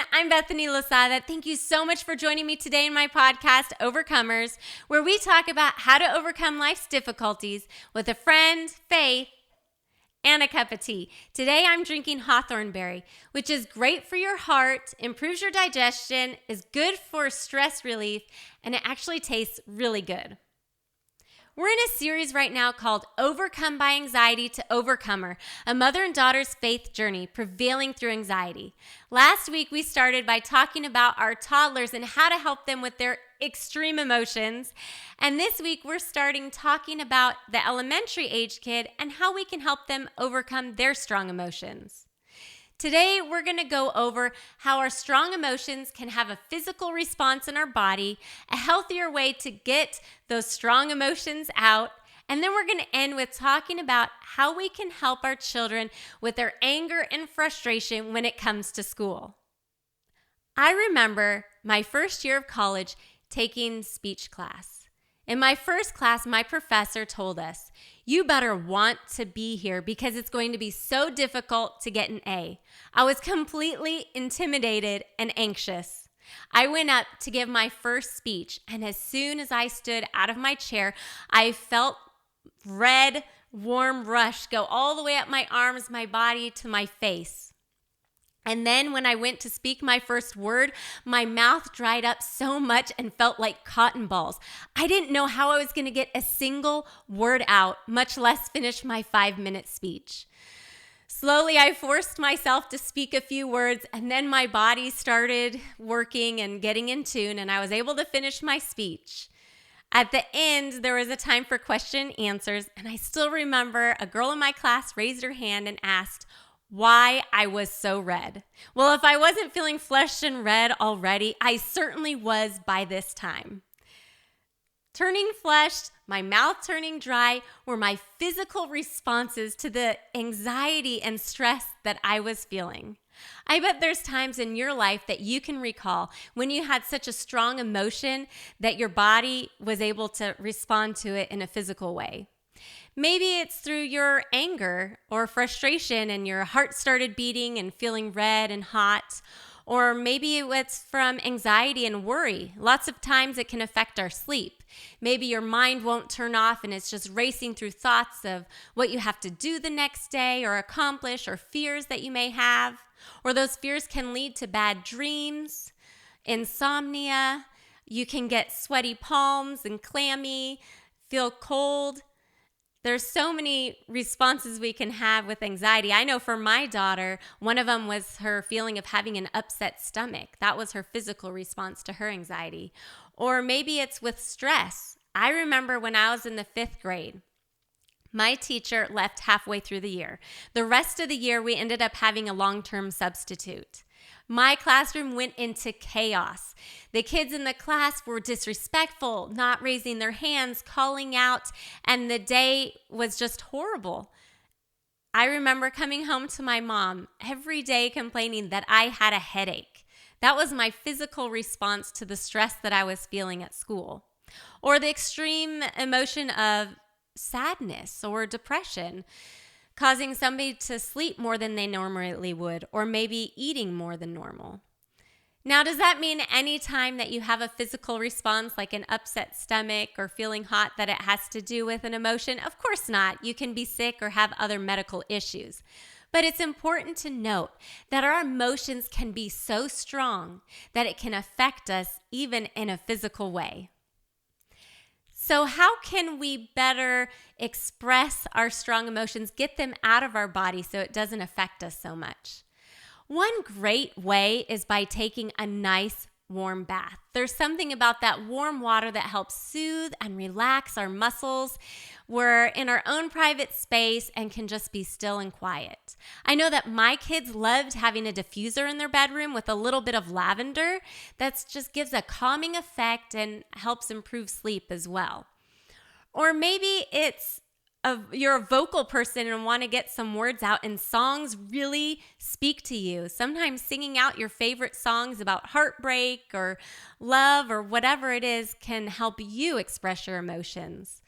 everyone. I'm Bethany Losada. Thank you so much for joining me today in my podcast, Overcomers, where we talk about how to overcome life's difficulties with a friend, faith, and a cup of tea. Today I'm drinking hawthorn berry, which is great for your heart, improves your digestion, is good for stress relief, and it actually tastes really good. We're in a series right now called Overcome by Anxiety to Overcomer, a mother and daughter's faith journey, prevailing through anxiety. Last week, we started by talking about our toddlers and how to help them with their extreme emotions. And this week, we're starting talking about the elementary age kid and how we can help them overcome their strong emotions. Today, we're going to go over how our strong emotions can have a physical response in our body, a healthier way to get those strong emotions out, and then we're going to end with talking about how we can help our children with their anger and frustration when it comes to school. I remember my first year of college taking speech class. In my first class, my professor told us, "You better want to be here because it's going to be so difficult to get an A." I was completely intimidated and anxious. I went up to give my first speech, and as soon as I stood out of my chair, I felt red, warm rush go all the way up my arms, my body, to my face. And then when I went to speak my first word, my mouth dried up so much and felt like cotton balls. I didn't know how I was going to get a single word out, much less finish my 5-minute speech. Slowly, I forced myself to speak a few words, and then my body started working and getting in tune, and I was able to finish my speech. At the end, there was a time for question and answers, and I still remember a girl in my class raised her hand and asked why I was so red. Well, if I wasn't feeling flushed and red already, I certainly was by this time. Turning flushed, my mouth turning dry were my physical responses to the anxiety and stress that I was feeling. I bet there's times in your life that you can recall when you had such a strong emotion that your body was able to respond to it in a physical way. Maybe it's through your anger or frustration and your heart started beating and feeling red and hot. Or maybe it's from anxiety and worry. Lots of times it can affect our sleep. Maybe your mind won't turn off and it's just racing through thoughts of what you have to do the next day or accomplish, or fears that you may have. Or those fears can lead to bad dreams, insomnia. You can get sweaty palms and clammy, feel cold. There's so many responses we can have with anxiety. I know for my daughter, one of them was her feeling of having an upset stomach. That was her physical response to her anxiety. Or maybe it's with stress. I remember when I was in the 5th grade, my teacher left halfway through the year. The rest of the year, we ended up having a long-term substitute. My classroom went into chaos. The kids in the class were disrespectful, not raising their hands, calling out, and the day was just horrible. I remember coming home to my mom every day complaining that I had a headache. That was my physical response to the stress that I was feeling at school. Or the extreme emotion of sadness or depression, causing somebody to sleep more than they normally would, or maybe eating more than normal. Now, does that mean any time that you have a physical response like an upset stomach or feeling hot that it has to do with an emotion? Of course not. You can be sick or have other medical issues. But it's important to note that our emotions can be so strong that it can affect us even in a physical way. So how can we better express our strong emotions, get them out of our body so it doesn't affect us so much? One great way is by taking a nice warm bath. There's something about that warm water that helps soothe and relax our muscles. We're in our own private space and can just be still and quiet. I know that my kids loved having a diffuser in their bedroom with a little bit of lavender. That just gives a calming effect and helps improve sleep as well. Or maybe you're a vocal person and want to get some words out, and songs really speak to you. Sometimes singing out your favorite songs about heartbreak or love or whatever it is can help you express your emotions.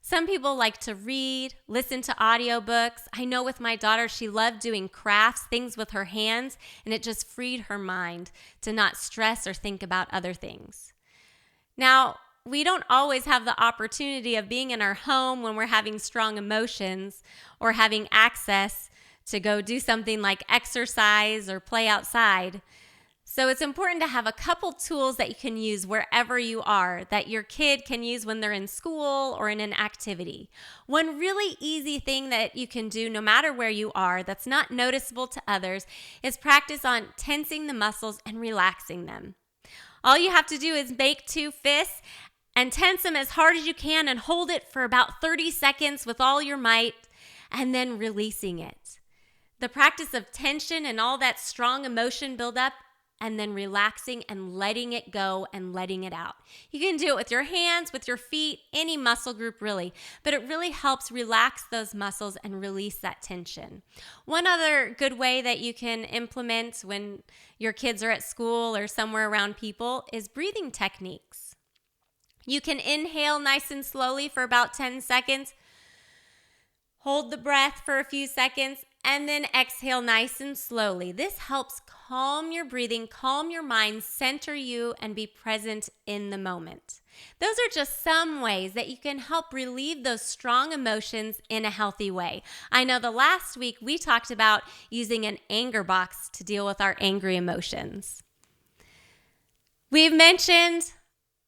Some people like to read, listen to audiobooks. I know with my daughter, she loved doing crafts, things with her hands, and it just freed her mind to not stress or think about other things. Now, we don't always have the opportunity of being in our home when we're having strong emotions or having access to go do something like exercise or play outside. So it's important to have a couple tools that you can use wherever you are, that your kid can use when they're in school or in an activity. One really easy thing that you can do no matter where you are that's not noticeable to others is practice on tensing the muscles and relaxing them. All you have to do is make 2 fists and tense them as hard as you can and hold it for about 30 seconds with all your might and then releasing it. The practice of tension and all that strong emotion build up and then relaxing and letting it go and letting it out. You can do it with your hands, with your feet, any muscle group really, but it really helps relax those muscles and release that tension. One other good way that you can implement when your kids are at school or somewhere around people is breathing techniques. You can inhale nice and slowly for about 10 seconds, hold the breath for a few seconds, and then exhale nice and slowly. This helps calm your breathing, calm your mind, center you, and be present in the moment. Those are just some ways that you can help relieve those strong emotions in a healthy way. I know the last week we talked about using an anger box to deal with our angry emotions. We've mentioned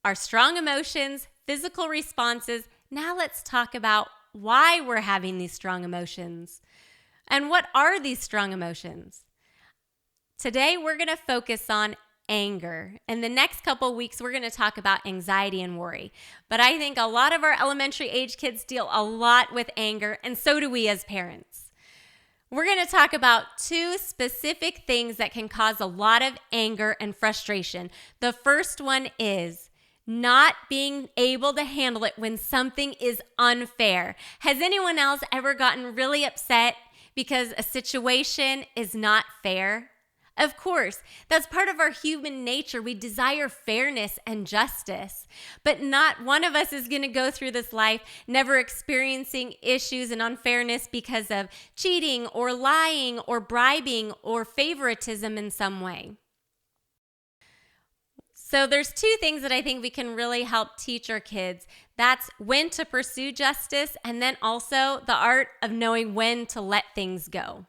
our strong emotions, physical responses. Now let's talk about why we're having these strong emotions. And what are these strong emotions? Today, we're going to focus on anger. In the next couple weeks, we're going to talk about anxiety and worry. But I think a lot of our elementary age kids deal a lot with anger, and so do we as parents. We're going to talk about 2 specific things that can cause a lot of anger and frustration. The first one is not being able to handle it when something is unfair. Has anyone else ever gotten really upset because a situation is not fair? Of course, that's part of our human nature. We desire fairness and justice, but not one of us is going to go through this life never experiencing issues and unfairness because of cheating or lying or bribing or favoritism in some way. So there's 2 things that I think we can really help teach our kids. That's when to pursue justice, and then also the art of knowing when to let things go.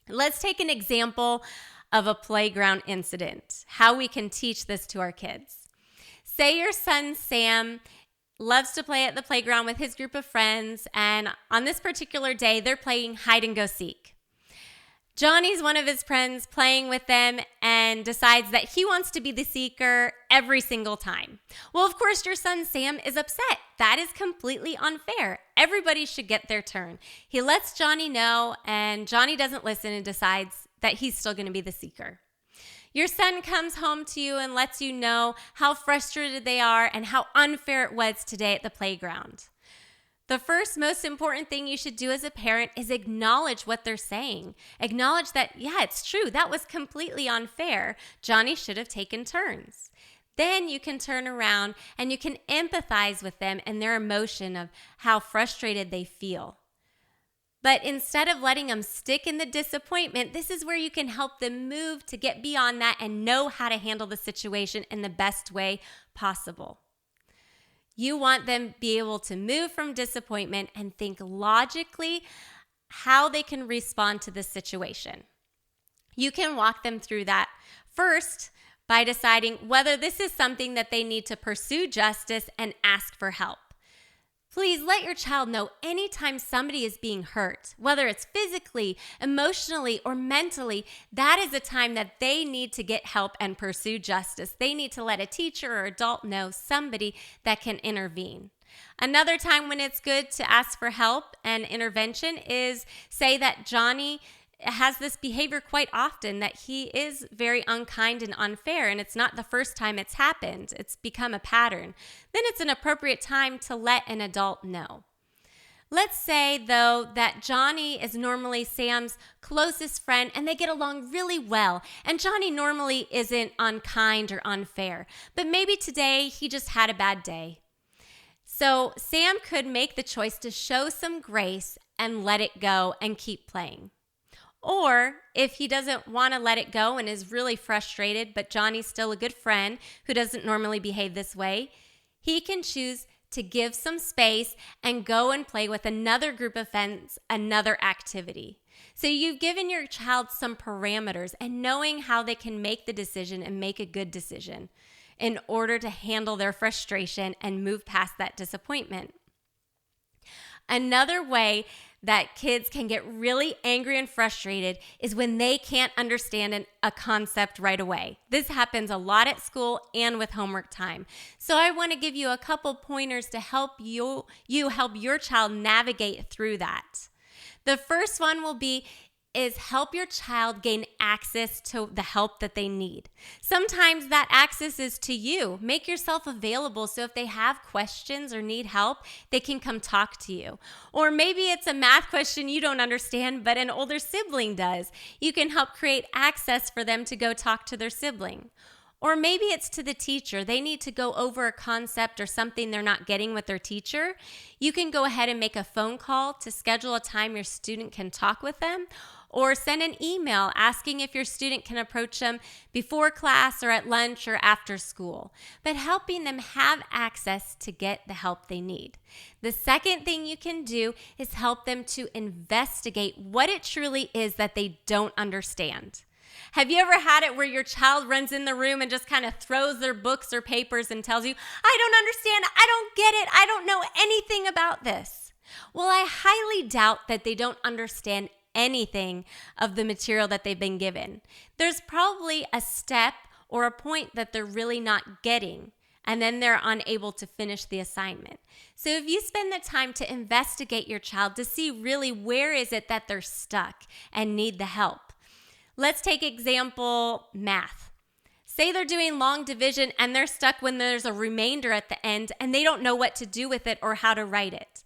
Let's take an example of a playground incident, how we can teach this to our kids. Say your son Sam loves to play at the playground with his group of friends, and on this particular day, they're playing hide and go seek. Johnny's one of his friends playing with them and decides that he wants to be the seeker every single time. Well, of course, your son Sam is upset. That is completely unfair. Everybody should get their turn. He lets Johnny know, and Johnny doesn't listen and decides that he's still going to be the seeker. Your son comes home to you and lets you know how frustrated they are and how unfair it was today at the playground. The first most important thing you should do as a parent is acknowledge what they're saying. Acknowledge that, yeah, it's true. That was completely unfair. Johnny should have taken turns. Then you can turn around and you can empathize with them and their emotion of how frustrated they feel. But instead of letting them stick in the disappointment, this is where you can help them move to get beyond that and know how to handle the situation in the best way possible. You want them to be able to move from disappointment and think logically how they can respond to this situation. You can walk them through that first by deciding whether this is something that they need to pursue justice and ask for help. Please let your child know anytime somebody is being hurt, whether it's physically, emotionally, or mentally, that is a time that they need to get help and pursue justice. They need to let a teacher or adult know, somebody that can intervene. Another time when it's good to ask for help and intervention is, say that Johnny has this behavior quite often, that he is very unkind and unfair, and it's not the first time it's happened. It's become a pattern. Then it's an appropriate time to let an adult know. Let's say, though, that Johnny is normally Sam's closest friend and they get along really well, and Johnny normally isn't unkind or unfair, but maybe today he just had a bad day. So Sam could make the choice to show some grace and let it go and keep playing. Or if he doesn't want to let it go and is really frustrated, but Johnny's still a good friend who doesn't normally behave this way, he can choose to give some space and go and play with another group of friends, another activity. So you've given your child some parameters and knowing how they can make the decision and make a good decision in order to handle their frustration and move past that disappointment. Another way that kids can get really angry and frustrated is when they can't understand a concept right away. This happens a lot at school and with homework time. So I want to give you a couple pointers to help you help your child navigate through that. The first one is help your child gain access to the help that they need. Sometimes that access is to you. Make yourself available so if they have questions or need help, they can come talk to you. Or maybe it's a math question you don't understand, but an older sibling does. You can help create access for them to go talk to their sibling. Or maybe it's to the teacher. They need to go over a concept or something they're not getting with their teacher. You can go ahead and make a phone call to schedule a time your student can talk with them, or send an email asking if your student can approach them before class or at lunch or after school, but helping them have access to get the help they need. The second thing you can do is help them to investigate what it truly is that they don't understand. Have you ever had it where your child runs in the room and just kind of throws their books or papers and tells you, I don't understand, I don't get it, I don't know anything about this? Well, I highly doubt that they don't understand anything of the material that they've been given. There's probably a step or a point that they're really not getting, and then they're unable to finish the assignment. So if you spend the time to investigate your child to see really where is it that they're stuck and need the help. Let's take example math. Say they're doing long division and they're stuck when there's a remainder at the end and they don't know what to do with it or how to write it.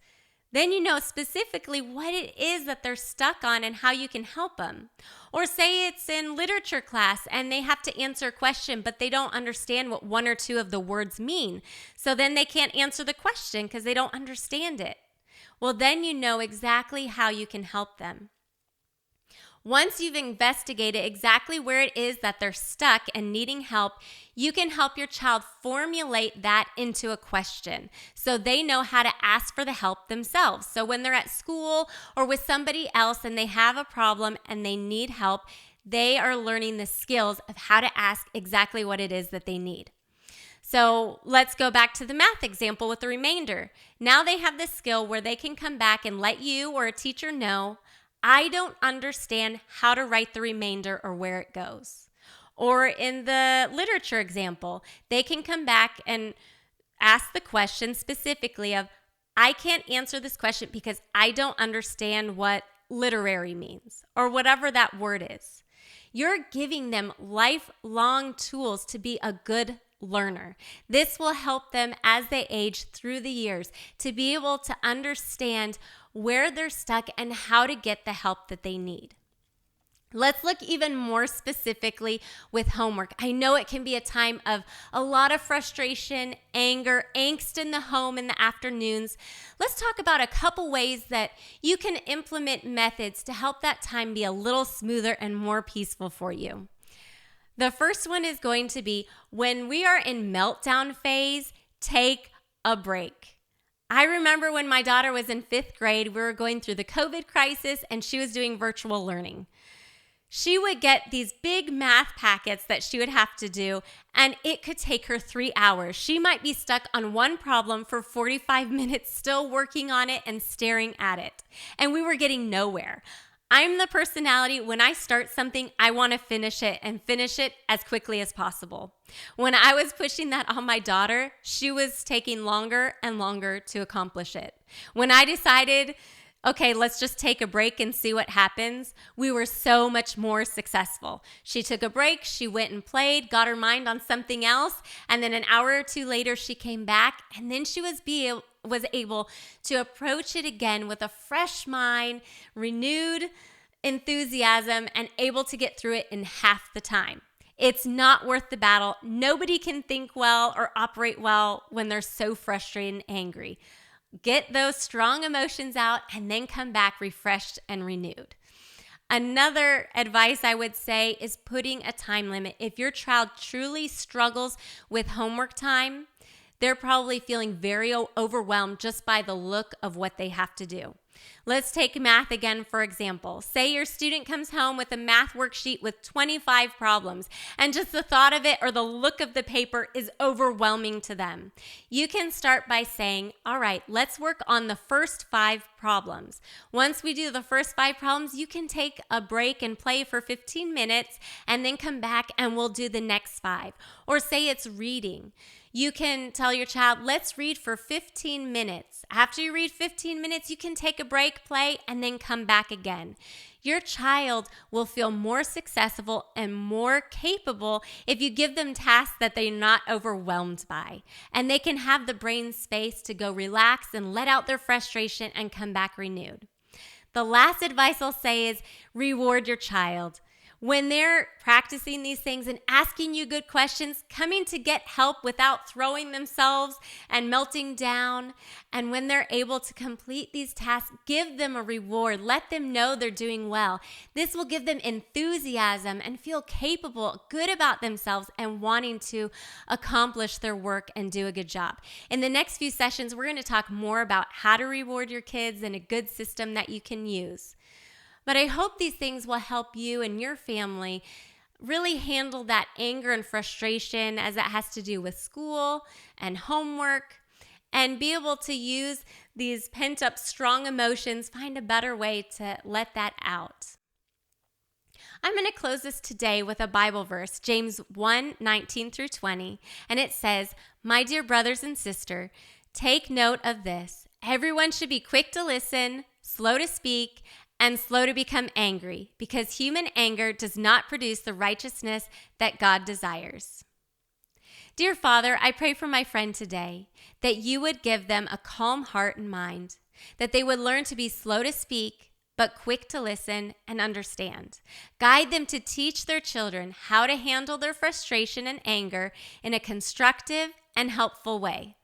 Then you know specifically what it is that they're stuck on and how you can help them. Or say it's in literature class and they have to answer a question, but they don't understand what one or two of the words mean. So then they can't answer the question because they don't understand it. Well, then you know exactly how you can help them. Once you've investigated exactly where it is that they're stuck and needing help, you can help your child formulate that into a question so they know how to ask for the help themselves. So when they're at school or with somebody else and they have a problem and they need help, they are learning the skills of how to ask exactly what it is that they need. So let's go back to the math example with the remainder. Now they have this skill where they can come back and let you or a teacher know, I don't understand how to write the remainder or where it goes. Or in the literature example, they can come back and ask the question specifically of, I can't answer this question because I don't understand what literary means or whatever that word is. You're giving them lifelong tools to be a good learner. This will help them as they age through the years to be able to understand where they're stuck and how to get the help that they need. Let's look even more specifically with homework. I know it can be a time of a lot of frustration, anger, angst in the home in the afternoons. Let's talk about a couple ways that you can implement methods to help that time be a little smoother and more peaceful for you. The first one is going to be when we are in meltdown phase, take a break. I remember when my daughter was in 5th grade, we were going through the COVID crisis and she was doing virtual learning. She would get these big math packets that she would have to do, and it could take her 3 hours. She might be stuck on one problem for 45 minutes, still working on it and staring at it. And we were getting nowhere. I'm the personality, when I start something, I want to finish it and finish it as quickly as possible. When I was pushing that on my daughter, she was taking longer and longer to accomplish it. When I decided, okay, let's just take a break and see what happens, we were so much more successful. She took a break, she went and played, got her mind on something else, and then an hour or two later, she came back, and then she was able to approach it again with a fresh mind, renewed enthusiasm, and able to get through it in half the time. It's not worth the battle. Nobody can think well or operate well when they're so frustrated and angry. Get those strong emotions out and then come back refreshed and renewed. Another advice I would say is putting a time limit. If your child truly struggles with homework time, they're probably feeling very overwhelmed just by the look of what they have to do. Let's take math again, for example. Say your student comes home with a math worksheet with 25 problems, and just the thought of it or the look of the paper is overwhelming to them. You can start by saying, all right, let's work on the first 5 problems. Once we do the first 5 problems, you can take a break and play for 15 minutes and then come back and we'll do the next 5. Or say it's reading. You can tell your child, let's read for 15 minutes. After you read 15 minutes, you can take a break, play, and then come back again. Your child will feel more successful and more capable if you give them tasks that they're not overwhelmed by. And they can have the brain space to go relax and let out their frustration and come back renewed. The last advice I'll say is reward your child. When they're practicing these things and asking you good questions, coming to get help without throwing themselves and melting down, and when they're able to complete these tasks, give them a reward. Let them know they're doing well. This will give them enthusiasm and feel capable, good about themselves, and wanting to accomplish their work and do a good job. In the next few sessions, we're going to talk more about how to reward your kids and a good system that you can use. But I hope these things will help you and your family really handle that anger and frustration as it has to do with school and homework, and be able to use these pent up strong emotions, find a better way to let that out. I'm going to close this today with a Bible verse, James 1:19 through 20, and it says, "My dear brothers and sisters, take note of this. Everyone should be quick to listen, slow to speak, and slow to become angry, because human anger does not produce the righteousness that God desires." Dear Father, I pray for my friend today that you would give them a calm heart and mind, that they would learn to be slow to speak, but quick to listen and understand. Guide them to teach their children how to handle their frustration and anger in a constructive and helpful way.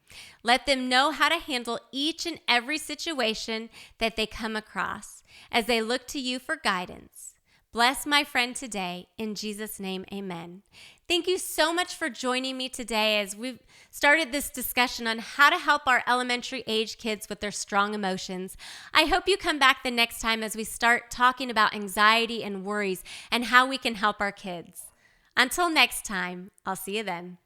Let them know how to handle each and every situation that they come across as they look to you for guidance. Bless my friend today. In Jesus' name, amen. Thank you so much for joining me today as we've started this discussion on how to help our elementary age kids with their strong emotions. I hope you come back the next time as we start talking about anxiety and worries and how we can help our kids. Until next time, I'll see you then.